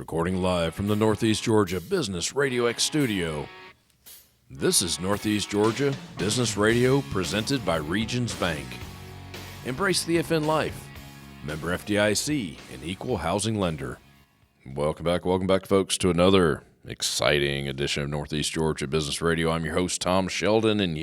Recording live from the Northeast Georgia Business RadioX studio. This is Northeast Georgia Business Radio presented by Regions Bank. Embrace the FN life. Member FDIC, an equal housing lender. Welcome back, folks, to another exciting edition of Northeast Georgia Business Radio. I'm your host, Tom Sheldon, and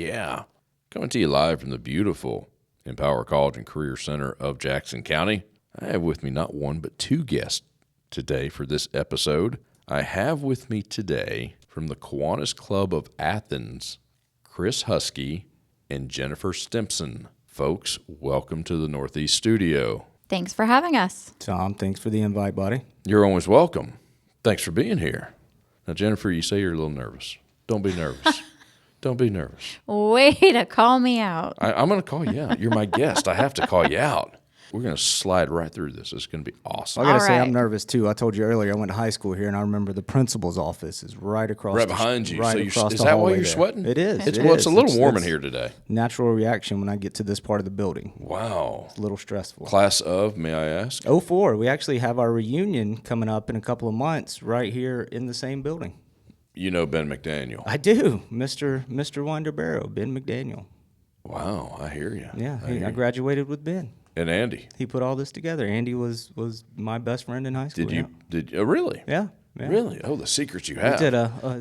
coming to you live from the beautiful Empower College and Career Center of Jackson County. I have with me not one, but two guests today for this episode. I have with me today from the Kiwanis Club of Athens, Chris Huskey and Jennifer Stimpson. Folks, welcome to the Northeast studio. Thanks for having us. Tom, thanks for the invite, buddy. You're always welcome. Thanks for being here. Now, Jennifer, you say you're a little nervous. Don't be nervous. Don't be nervous. Way to call me out. I'm going to call you out. You're my guest. I have to call you out. We're going to slide right through this. It's going to be awesome. I got to say, right. I'm nervous, too. I told you earlier, I went to high school here, and I remember the principal's office is right across Right behind you. Right So across is the that why hallway you're there. sweating? It is. It's a little warm in here today. Natural reaction when I get to this part of the building. Wow. It's a little stressful. Class of, may I ask? 04. We actually have our reunion coming up in a couple of months right here in the same building. You know Ben McDaniel. I do. Mr. Winderbarrow, Ben McDaniel. Wow, I hear you. Yeah, I graduated with Ben. And Andy. He put all this together. Andy was my best friend in high school. Did you? Oh, really? Yeah. Really? Oh, the secrets you have. did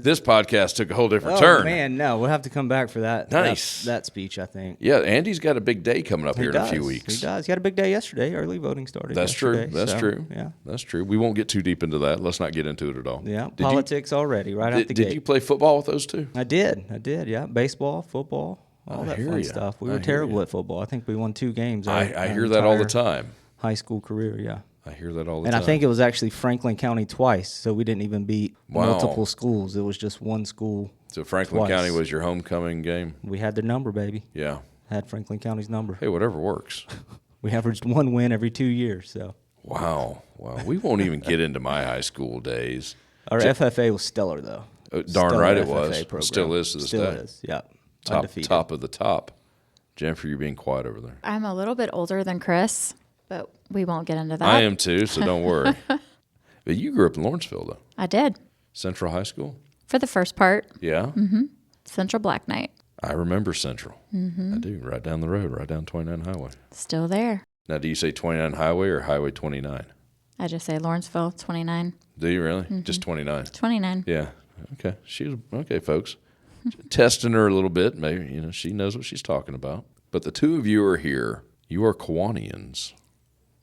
this podcast took a whole different turn. Oh, man, no. We'll have to come back for that. Nice. That speech, I think. Yeah, Andy's got a big day coming up here in a few weeks. He does. He had a big day yesterday. Early voting started That's yesterday. true. That's true. Yeah. That's true. We won't get too deep into that. Let's not get into it at all. Yeah. Politics already, right out the gate. Did you play football with those two? I did, yeah. Baseball, football, all that fun stuff. We were terrible at football. I think we won 2 games. I hear that all the time. High school career, yeah. I hear that all the time. And I think it was actually Franklin County twice, so we didn't even beat multiple schools. It was just one school. So Franklin County was your homecoming game? We had their number, baby. Yeah. Had Franklin County's number. Hey, whatever works. We averaged 1 win every 2 years, so. Wow. We won't even get into my high school days. Our FFA was stellar, though. Darn right it FFA was. Program. Still is to this day. Still is, yeah. Undefeated. Top of the top. Jennifer, you're being quiet over there. I'm a little bit older than Chris, but we won't get into that. I am too, so don't worry. But you grew up in Lawrenceville, though. I did. Central High School? For the first part. Yeah? Mm-hmm. Central Black Knight. I remember Central. Mm-hmm. I do. Right down the road, right down 29 Highway. Still there. Now, do you say 29 Highway or Highway 29? I just say Lawrenceville, 29. Do you really? Mm-hmm. Just 29? 29. Yeah. Okay. Okay, folks. Testing her a little bit. Maybe, she knows what she's talking about. But the two of you are here. You are Kiwanians.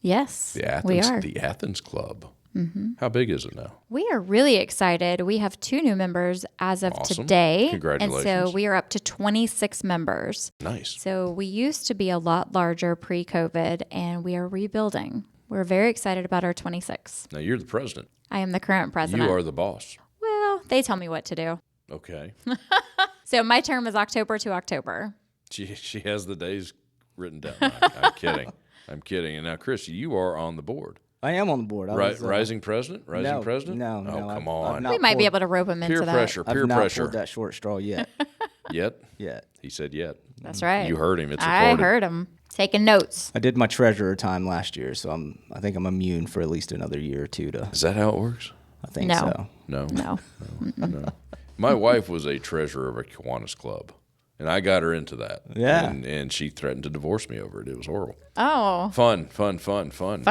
Yes, we are. The Athens Club. Mm-hmm. How big is it now? We are really excited. We have 2 new members as of today. Congratulations. And so we are up to 26 members. Nice. So we used to be a lot larger pre-COVID, and we are rebuilding. We're very excited about our 26. Now, you're the president. I am the current president. You are the boss. Well, they tell me what to do. Okay. So my term is October to October. She has the days written down. I'm kidding. I'm kidding. And now, Chris, you are on the board. I am on the board. Rising president? Rising president? No. Oh, come on. We might be able to rope him into that. Peer pressure. I've not pulled that short straw yet. Yet? Yet. He said yet. That's right. You heard him. It's I recorded. heard him. Taking notes. I did my treasurer time last year, so I think I'm immune for at least another year or two. Is that how it works? I think so. No. No. My wife was a treasurer of a Kiwanis club, and I got her into that. Yeah. And she threatened to divorce me over it. It was horrible. Oh. Fun times.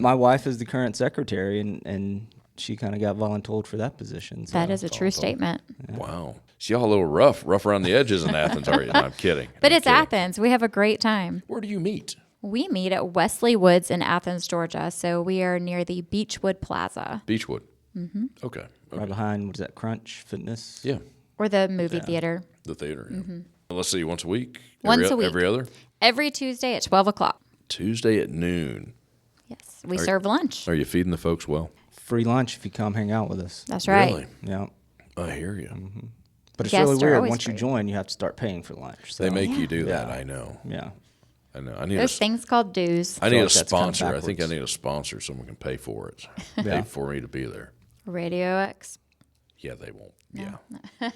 My wife is the current secretary, and she kind of got voluntold for that position. So. That is a true statement. Yeah. Wow. See, y'all a little rough around the edges in Athens, are you? No, I'm kidding. But it's Athens. We have a great time. Where do you meet? We meet at Wesley Woods in Athens, Georgia. So we are near the Beechwood Plaza. Beechwood. Mm-hmm. Okay. Right behind, what is that, Crunch Fitness? Yeah. Or the movie theater. The theater, yeah. Mm-hmm. Let's see, once a week? Once a week. Every other? Every Tuesday at 12 o'clock. Tuesday at noon. Yes. We serve lunch. Are you feeding the folks well? Free lunch if you come hang out with us. That's right. Really? Yeah. I hear you. Mm-hmm. But it's Guests really are weird. always Once you great. join, you have to start paying for lunch. So. They make you do that, I know. Yeah. I know. There's things called dues. I need a like that's kinda sponsor. I think I backwards. need a sponsor. Someone can pay for it. Yeah. Pay for me to be there. RadioX. Yeah, they won't. No. Yeah.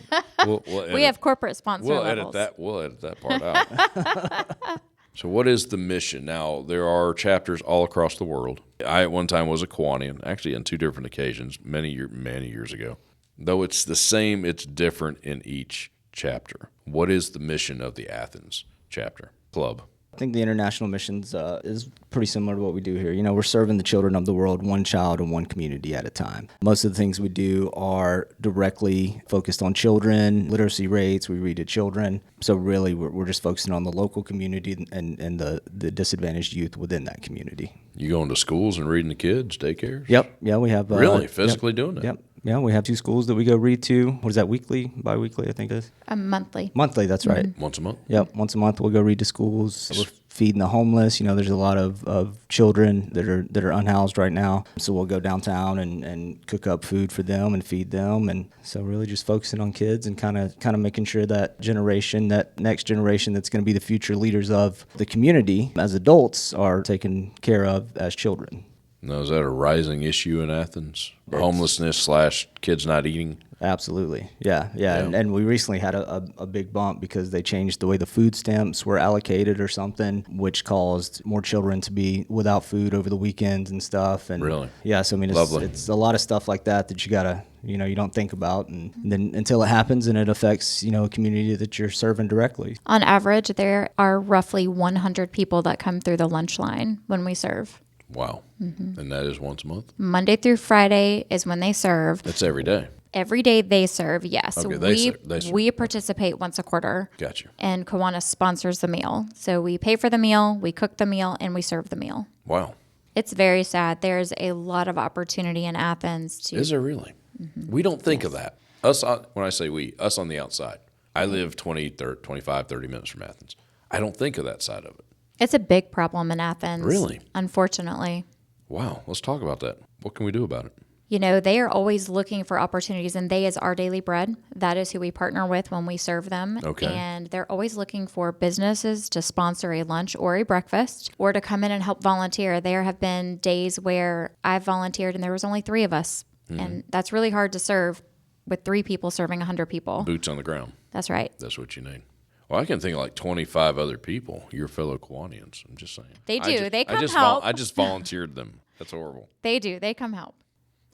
We'll edit, We have corporate sponsor we'll levels. edit that. We'll edit that part out. So what is the mission? Now, there are chapters all across the world. I at one time was a Kiwanian, actually on 2 different occasions, many years ago. Though it's the same, it's different in each chapter. What is the mission of the Athens chapter club? I think the international missions is pretty similar to what we do here. You know, we're serving the children of the world, one child and one community at a time. Most of the things we do are directly focused on children, literacy rates, we read to children. So really, we're just focusing on the local community and the disadvantaged youth within that community. You going to schools and reading to kids, daycares? Yep. Yeah, we have. Really? Physically doing it? Yep. Yeah, we have 2 schools that we go read to. What is that, weekly, bi-weekly, I think it is? Monthly. Monthly, that's right. Once a month? Yep, once a month we'll go read to schools. We're feeding the homeless. You know, there's a lot of children that are unhoused right now. So we'll go downtown and cook up food for them and feed them. And so really just focusing on kids and kind of making sure that next generation that's going to be the future leaders of the community as adults are taken care of as children. Now, is that a rising issue in Athens? Homelessness / kids not eating? Absolutely. Yeah. And we recently had a big bump because they changed the way the food stamps were allocated or something, which caused more children to be without food over the weekends and stuff. And really? Yeah. So, I mean, it's a lot of stuff like that you got to, you don't think about. And then until it happens and it affects, a community that you're serving directly. On average, there are roughly 100 people that come through the lunch line when we serve. Wow. Mm-hmm. And that is once a month? Monday through Friday is when they serve. That's every day? Every day they serve, yes. Okay, they serve. We participate once a quarter. Gotcha. And Kiwanis sponsors the meal. So we pay for the meal, we cook the meal, and we serve the meal. Wow. It's very sad. There's a lot of opportunity in Athens to... Is there really? Mm-hmm. We don't think of that. Us, when I say we, us on the outside. I live 25, 30 minutes from Athens. I don't think of that side of it. It's a big problem in Athens. Really? Unfortunately. Wow. Let's talk about that. What can we do about it? They are always looking for opportunities, and they is Our Daily Bread. That is who we partner with when we serve them. Okay. And they're always looking for businesses to sponsor a lunch or a breakfast or to come in and help volunteer. There have been days where I've volunteered and there was only 3 of us. Mm-hmm. And that's really hard to serve with 3 people serving 100 people. Boots on the ground. That's right. That's what you need. Well, I can think of like 25 other people, your fellow Kiwanians. I'm just saying. They do. They come help. I just volunteered them. That's horrible. They do. They come help.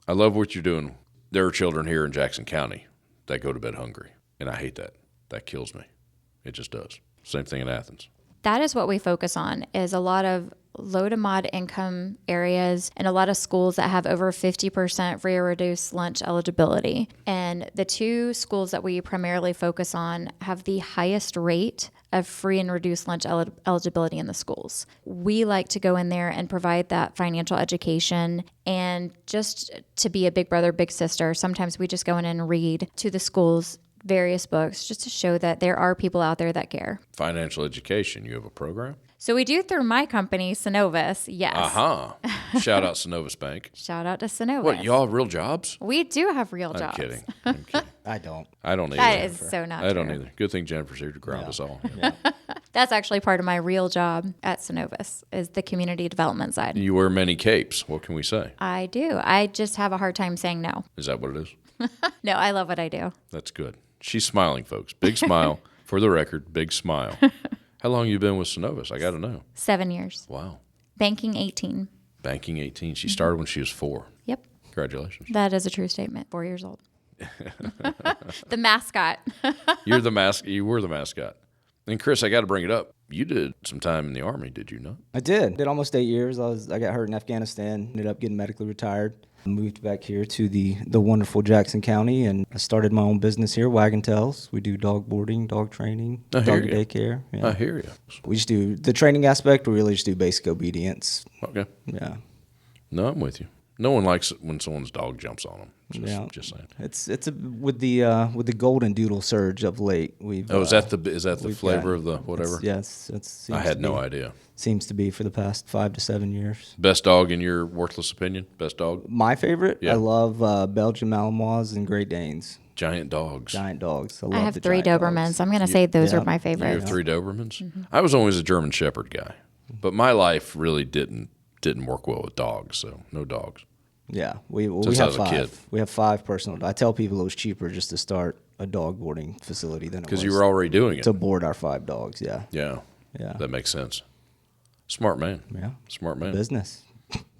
I love what you're doing. There are children here in Jackson County that go to bed hungry, and I hate that. That kills me. It just does. Same thing in Athens. That is what we focus on, is a lot of low to mod income areas and a lot of schools that have over 50% free or reduced lunch eligibility. And the 2 schools that we primarily focus on have the highest rate of free and reduced lunch eligibility in the schools. We like to go in there and provide that financial education, and just to be a big brother, big sister, sometimes we just go in and read to the schools various books just to show that there are people out there that care. Financial education, you have a program? So we do through my company, Synovus, yes. Uh-huh. Shout out Synovus Bank. Shout out to Synovus. What, y'all have real jobs? We do have real jobs. I'm kidding. I don't. I don't either. That is so not true. I don't either. Good thing Jennifer's here to ground us all. Yeah. That's actually part of my real job at Synovus, is the community development side. You wear many capes. What can we say? I do. I just have a hard time saying no. Is that what it is? No, I love what I do. That's good. She's smiling, folks. Big smile. For the record, big smile. How long you been with Synovus? I got to know. 7 years. Wow. Banking 18. Banking 18. She started when she was 4. Yep. Congratulations. That is a true statement. 4 years old. The mascot. You were the mascot. And Chris, I got to bring it up. You did some time in the Army, did you not? I did almost 8 years. I got hurt in Afghanistan, ended up getting medically retired. Moved back here to the wonderful Jackson County, and I started my own business here, Wagon Tails. We do dog boarding, dog training, dog daycare. Yeah. I hear you. We just do the training aspect. We really just do basic obedience. Okay. Yeah. No, I'm with you. No one likes it when someone's dog jumps on them. Just saying. It's with the golden doodle surge of late. Is that the flavor of the whatever? Yes, I had no idea. Seems to be for the past 5 to 7 years. Best dog in your worthless opinion? Best dog? My favorite? Yeah. I love Belgian Malinois and Great Danes. Giant dogs. I have 3 Dobermans. I'm going to say those are my favorite. You have 3 Dobermans? Mm-hmm. I was always a German Shepherd guy, but my life really didn't work well with dogs, so no dogs. Yeah, we Since have I was 5. a kid. We have 5 personal. I tell people it was cheaper just to start a dog boarding facility than it was because you were already doing it to board our 5 dogs. Yeah. Yeah. Yeah. That makes sense. Smart man. Yeah. Smart man. Business.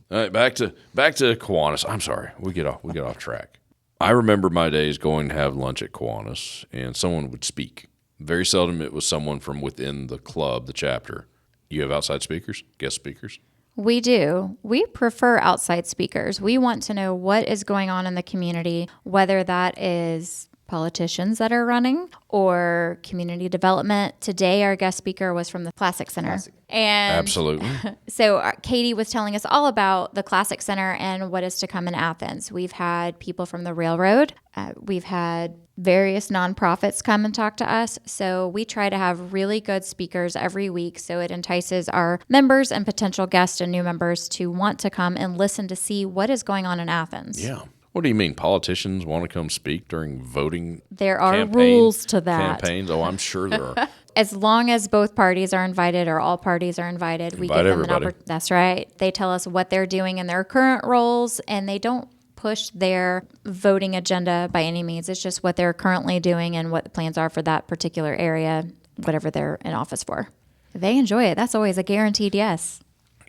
All right, back to Kiwanis. I'm sorry, we get off track. I remember my days going to have lunch at Kiwanis, and someone would speak. Very seldom it was someone from within the club, the chapter. You have outside speakers, guest speakers? We do. We prefer outside speakers. We want to know what is going on in the community, whether that is politicians that are running or community development. Today, our guest speaker was from the Classic Center. And Absolutely. so Katie was telling us all about the Classic Center and what is to come in Athens. We've had people from the railroad. We've had various nonprofits come and talk to us. So we try to have really good speakers every week. So it entices our members and potential guests and new members to want to come and listen to see what is going on in Athens. Yeah. What do you mean? Politicians want to come speak during voting? There are rules to that. Campaigns? Oh, I'm sure there are. As long as both parties are invited or all parties are invited, we give them an opportunity. That's right. They tell us what they're doing in their current roles, and they don't push their voting agenda by any means. It's just what they're currently doing and what the plans are for that particular area, whatever they're in office for. They enjoy it. That's always a guaranteed yes.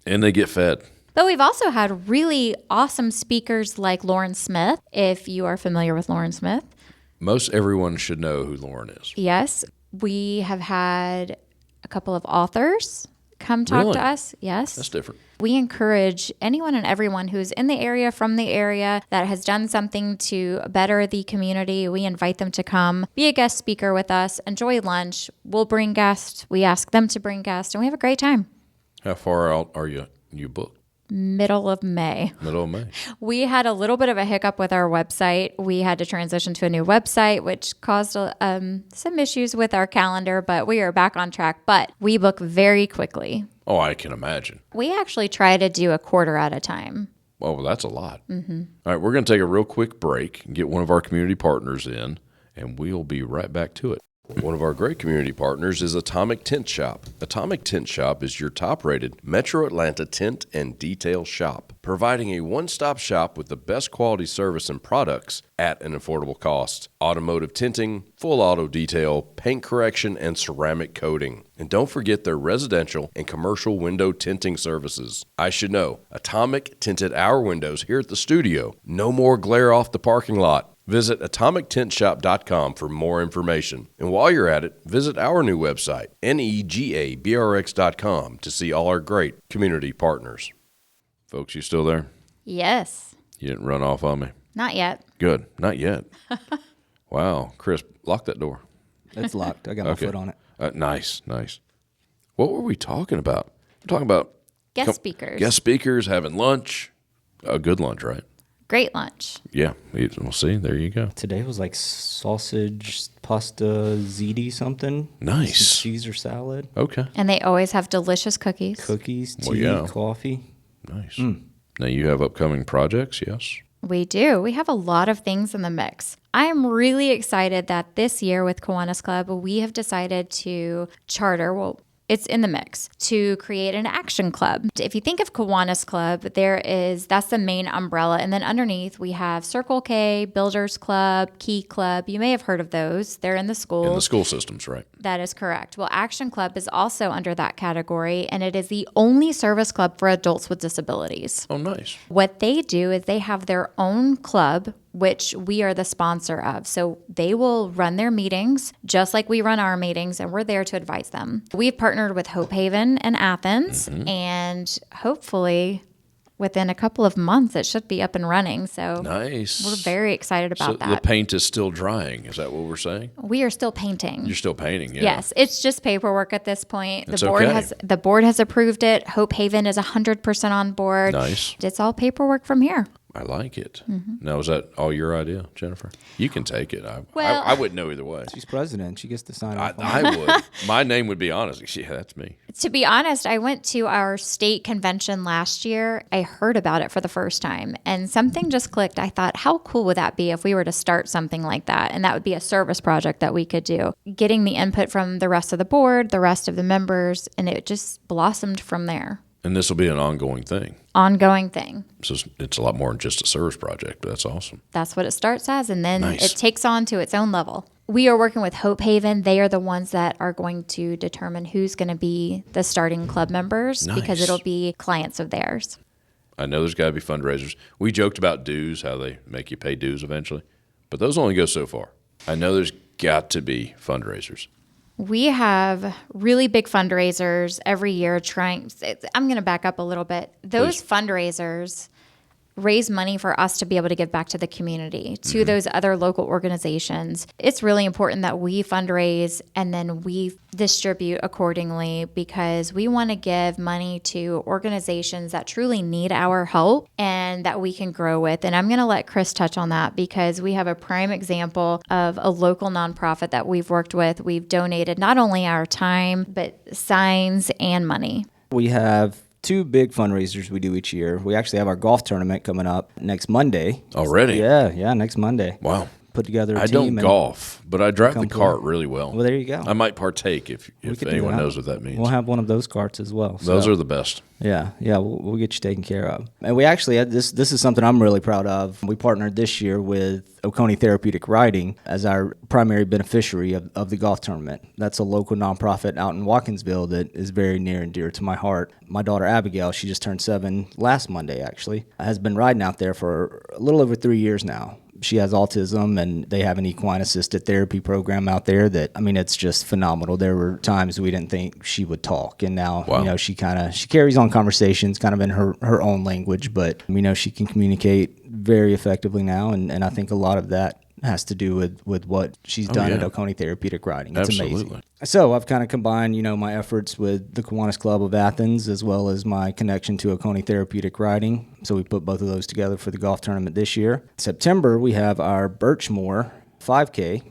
And they get fed. But we've also had really awesome speakers like Lauren Smith, if you are familiar with Lauren Smith. Most everyone should know who Lauren is. Yes. We have had a couple of authors come talk to us. Yes. That's different. We encourage anyone and everyone who's in the area, from the area, that has done something to better the community. We invite them to come, be a guest speaker with us, enjoy lunch. We'll bring guests. We ask them to bring guests, and we have a great time. How far out are you booked? Middle of May. Middle of May. We had a little bit of a hiccup with our website. We had to transition to a new website, which caused some issues with our calendar, but we are back on track. But we book very quickly. Oh, I can imagine. We actually try to do a quarter at a time. Oh, well, that's a lot. Mm-hmm. All right, we're going to take a real quick break and get one of our community partners in, and we'll be right back to it. One of our great community partners is Atomic Tint Shop. Atomic Tint Shop is your top-rated Metro Atlanta tint and detail shop, providing a one-stop shop with the best quality service and products at an affordable cost. Automotive tinting, full auto detail, paint correction, and ceramic coating. And don't forget their residential and commercial window tinting services. I should know, Atomic tinted our windows here at the studio. No more glare off the parking lot. Visit atomictintshop.com for more information. And while you're at it, visit our new website, negabrx.com, to see all our great community partners. Folks, you still there? Yes. You didn't run off on me? Not yet. Good. Not yet. Wow. Chris, lock that door. It's locked. I got my foot on it. Nice. What were we talking about? We're talking about Guest speakers. Guest speakers, having lunch. A good lunch, right? Great lunch. Yeah. We'll see. There you go. Today was like sausage, pasta, ziti something. Nice. Some Caesar salad. Okay. And they always have delicious cookies. Cookies, tea, Well, yeah. coffee. Nice. Now you have upcoming projects, yes? We do. We have a lot of things in the mix. I am really excited that this year with Kiwanis Club, we have decided to charter, it's in the mix, to create an action club. If you think of Kiwanis Club, that's the main umbrella. And then underneath we have Circle K, Builders Club, Key Club. You may have heard of those. They're in the schools. In the school systems, right? That is correct. Well, Action Club is also under that category, and it is the only service club for adults with disabilities. Oh, nice. What they do is they have their own club, which we are the sponsor of. So they will run their meetings just like we run our meetings, and we're there to advise them. We've partnered with Hope Haven in Athens, and hopefully within a couple of months it should be up and running. So nice. We're very excited about that. The paint is still drying. Is that what we're saying? We are still painting. You're still painting, yeah. Yes, it's just paperwork at this point. It's The board has approved it. Hope Haven is 100% on board. Nice. It's all paperwork from here. I like it. Now, is that all your idea, Jennifer? You can take it. I wouldn't know either way. She's president. She gets to sign off on it. I would. My name would be honest. Yeah, that's me. To be honest, I went to our state convention last year. I heard about it for the first time, and something just clicked. I thought, how cool would that be if we were to start something like that? And that would be a service project that we could do. Getting the input from the rest of the board, the rest of the members, and it just blossomed from there. And this will be an ongoing thing. Ongoing thing. So it's a lot more than just a service project, but that's awesome. That's what it starts as, and then Nice. it takes on to its own level. we are working with Hope Haven. They are the ones that are going to determine who's going to be the starting club members because it'll be clients of theirs. I know there's got to be fundraisers. We joked about dues, how they make you pay dues eventually, but those only go so far. I know there's got to be fundraisers. We have really big fundraisers every year I'm going to back up a little bit. Those fundraisers raise money for us to be able to give back to the community, to those other local organizations. It's really important that we fundraise and then we distribute accordingly because we want to give money to organizations that truly need our help and that we can grow with. And I'm going to let Chris touch on that because we have a prime example of a local nonprofit that we've worked with. We've donated not only our time, but signs and money. We have 2 big fundraisers we do each year. We actually have our golf tournament coming up next Monday. Already? Yeah, next Monday. Wow. Put together a I team. don't golf, but I drive the cart really well. Well, there you go. I might partake if anyone knows what that means. We'll have one of those carts as well. Those are the best. Yeah, we'll get you taken care of. And we actually had this is something I'm really proud of. We partnered this year with Oconee Therapeutic Riding as our primary beneficiary of the golf tournament. That's a local nonprofit out in Watkinsville that is very near and dear to my heart. My daughter Abigail, she just turned 7 last Monday actually, has been riding out there for a little over 3 years now. She has autism, and they have an equine-assisted therapy program out there that, I mean, it's just phenomenal. There were times we didn't think she would talk, and now, she carries on conversations kind of in her own language, but, she can communicate very effectively now, and I think a lot of that has to do with what she's done at Oconee Therapeutic Riding. It's amazing. So I've kind of combined, my efforts with the Kiwanis Club of Athens as well as my connection to Oconee Therapeutic Riding. So we put both of those together for the golf tournament this year. September, we have our Birchmore 5K.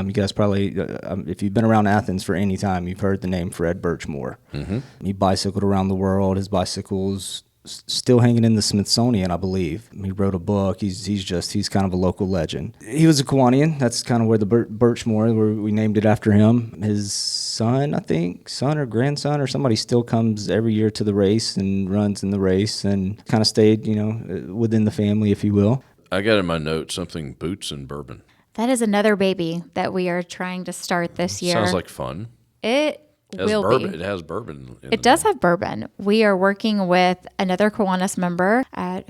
You guys probably, if you've been around Athens for any time, you've heard the name Fred Birchmore. Mm-hmm. He bicycled around the world. His bicycle's still hanging in the Smithsonian, I believe. He wrote a book. He's kind of a local legend. He was a Kiwanian. That's kind of where the Birchmore, where we named it after him. His son or grandson or somebody still comes every year to the race and runs in the race and kind of stayed, within the family, if you will. I got in my notes something boots and bourbon. That is another baby that we are trying to start this year. Sounds like fun. It will be. It has bourbon in it. It does have bourbon. We are working with another Kiwanis member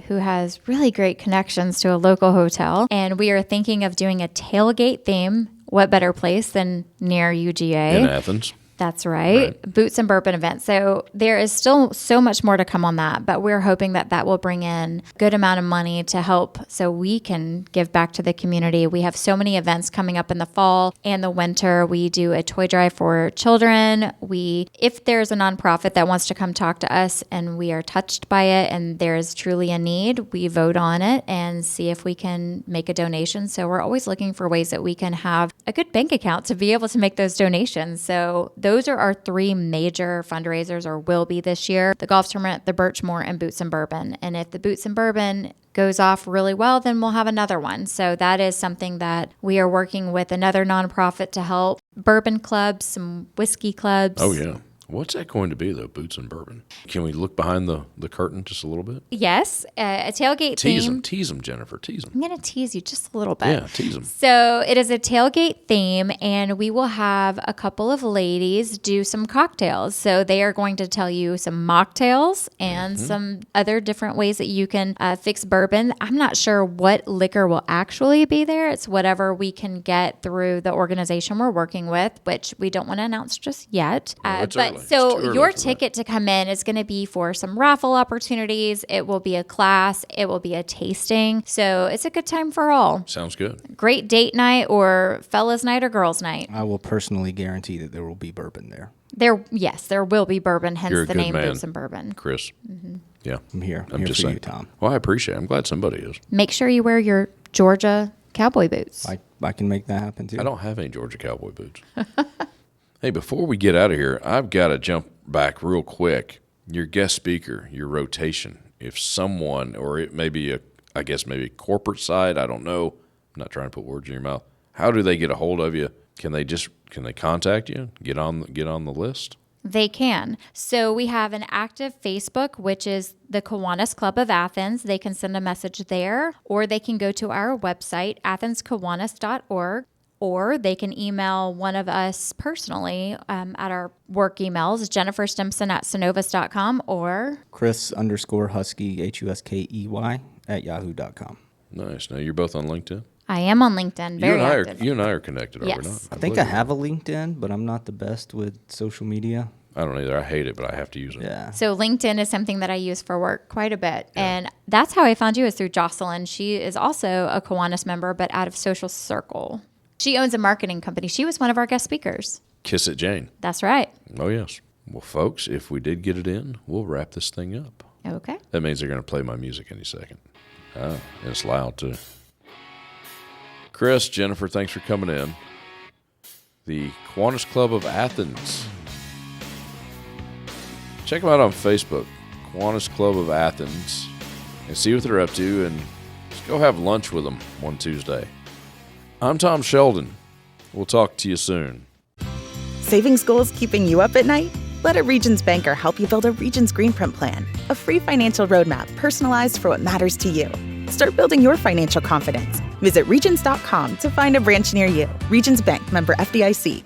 who has really great connections to a local hotel, and we are thinking of doing a tailgate theme. What better place than near UGA? In Athens. That's right. Boots and Bourbon event. So there is still so much more to come on that, but we're hoping that will bring in a good amount of money to help so we can give back to the community. We have so many events coming up in the fall and the winter. We do a toy drive for children. If there's a nonprofit that wants to come talk to us and we are touched by it and there's truly a need, we vote on it and see if we can make a donation. So we're always looking for ways that we can have a good bank account to be able to make those donations. So those are our 3 major fundraisers, or will be this year: the golf tournament, the Birchmore, and Boots and Bourbon. And if the Boots and Bourbon goes off really well, then we'll have another one. So that is something that we are working with another nonprofit to help. Bourbon clubs, some whiskey clubs. Oh, yeah. What's that going to be, though, Boots and Bourbon? Can we look behind the curtain just a little bit? Yes, a tailgate theme. Tease them, Jennifer, tease them. I'm going to tease you just a little bit. Yeah, tease them. So it is a tailgate theme, and we will have a couple of ladies do some cocktails. So they are going to tell you some mocktails and some other different ways that you can fix bourbon. I'm not sure what liquor will actually be there. It's whatever we can get through the organization we're working with, which we don't want to announce just yet. It's early. So your ticket to come in is going to be for some raffle opportunities. It will be a class. It will be a tasting. So it's a good time for all. Sounds good. Great date night or fellas night or girls night. I will personally guarantee that there will be bourbon there. There will be bourbon, hence You're a the good name man, Boots and Bourbon. Chris. Yeah. I'm here. I'm just for saying. you, Tom. Well, I appreciate it. I'm glad somebody is. Make sure you wear your Georgia cowboy boots. I can make that happen, too. I don't have any Georgia cowboy boots. Hey, before we get out of here, I've got to jump back real quick. Your guest speaker, your rotation. If someone, or it may be maybe a corporate side, I don't know. I'm not trying to put words in your mouth. How do they get a hold of you? Can they contact you? Get on the list? They can. So we have an active Facebook, which is the Kiwanis Club of Athens. They can send a message there, or they can go to our website, athenskiwanis.org. or they can email one of us personally at our work emails, Jennifer Stimpson at synovus.com or Chris_Huskey, Huskey at yahoo.com. Nice. Now you're both on LinkedIn? I am on LinkedIn. Very active. You and I are connected, are we not? Yes. I think I have a LinkedIn, but I'm not the best with social media. I don't either. I hate it, but I have to use it. Yeah. So LinkedIn is something that I use for work quite a bit. Yeah. And that's how I found you, is through Jocelyn. She is also a Kiwanis member, but out of Social Circle. She owns a marketing company. She was one of our guest speakers. Kiss It Jane. That's right. Oh, yes. Well, folks, if we did get it in, we'll wrap this thing up. Okay. That means they're going to play my music any second. And it's loud, too. Chris, Jennifer, thanks for coming in. The Kiwanis Club of Athens. Check them out on Facebook, Kiwanis Club of Athens, and see what they're up to, and just go have lunch with them one Tuesday. I'm Tom Sheldon. We'll talk to you soon. Savings goals keeping you up at night? Let a Regions banker help you build a Regions Green Print plan, a free financial roadmap personalized for what matters to you. Start building your financial confidence. Visit Regions.com to find a branch near you. Regions Bank, member FDIC.